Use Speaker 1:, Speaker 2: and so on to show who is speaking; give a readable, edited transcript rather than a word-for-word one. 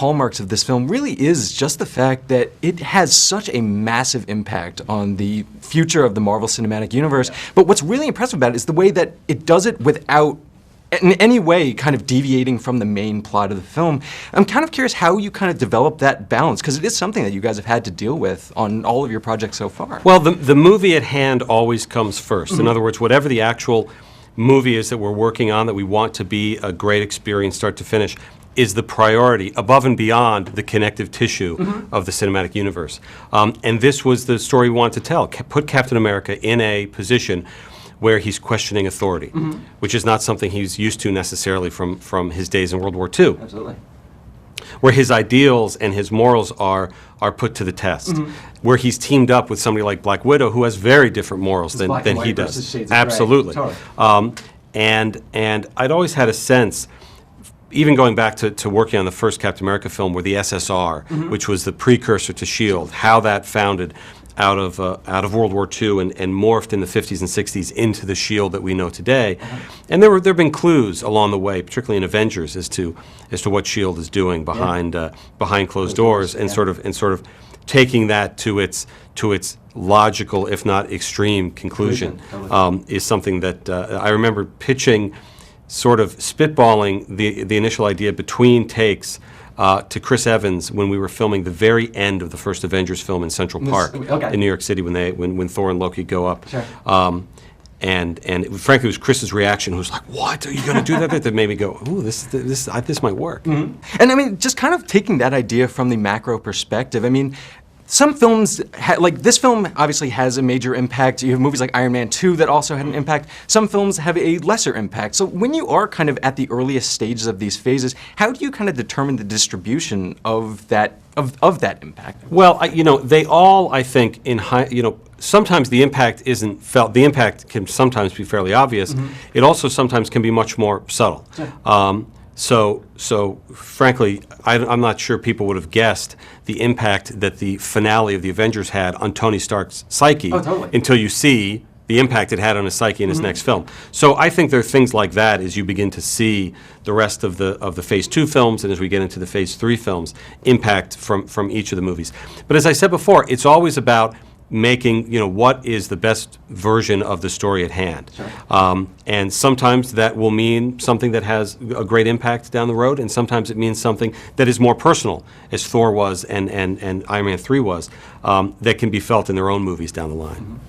Speaker 1: hallmarks of this film really is just the fact that it has such a massive impact on the future of the Marvel Cinematic Universe. Yeah. But what's really impressive about it is the way that it does it without in any way kind of deviating from the main plot of the film. I'm kind of curious how you kind of develop that balance, because it is something that you guys have had to deal with on all of your projects so far.
Speaker 2: Well, the movie at hand always comes first. In other words, whatever the actual movie is that we're working on that we want to be a great experience start to finish is the priority above and beyond the connective tissue of the cinematic universe. And this was the story we wanted to tell. Put Captain America in a position where he's questioning authority, which is not something he's used to necessarily from his days in World War II.
Speaker 1: Absolutely.
Speaker 2: Where his ideals and his morals are put to the test. Where he's teamed up with somebody like Black Widow, who has very different morals than he does. Absolutely. Totally. And I'd always had a sense, even going back to working on the first Captain America film, where the SSR, which was the precursor to S.H.I.E.L.D., how that founded out of World War II and morphed in the 50s and 60s into the S.H.I.E.L.D. that we know today. And there have been clues along the way, particularly in Avengers, as to what S.H.I.E.L.D. is doing behind closed doors, and sort of taking that to its logical, if not extreme, conclusion. Is something that I remember pitching, sort of spitballing the initial idea between takes to Chris Evans when we were filming the very end of the first Avengers film in Central Park in New York City when Thor and Loki go up.
Speaker 1: Sure.
Speaker 2: And frankly, it was Chris's reaction, who was like, "What, are you going to do that?" That made me go, "Ooh, this might work."
Speaker 1: And I mean, just kind of taking that idea from the macro perspective, I mean, some films, like this film obviously has a major impact. You have movies like Iron Man 2 that also had an impact. Some films have a lesser impact. So when you are kind of at the earliest stages of these phases, how do you kind of determine the distribution of that impact?
Speaker 2: Well, they all, I think, sometimes the impact isn't felt. The impact can sometimes be fairly obvious. It also sometimes can be much more subtle. Sure. So frankly, I'm not sure people would have guessed the impact that the finale of the Avengers had on Tony Stark's psyche until you see the impact it had on his psyche in his next film. So I think there are things like that as you begin to see the rest of the Phase 2 films, and as we get into the Phase 3 films, impact from each of the movies. But as I said before, it's always about making, what is the best version of the story at hand. Sure. And sometimes that will mean something that has a great impact down the road, and sometimes it means something that is more personal, as Thor was and Iron Man 3 was, that can be felt in their own movies down the line.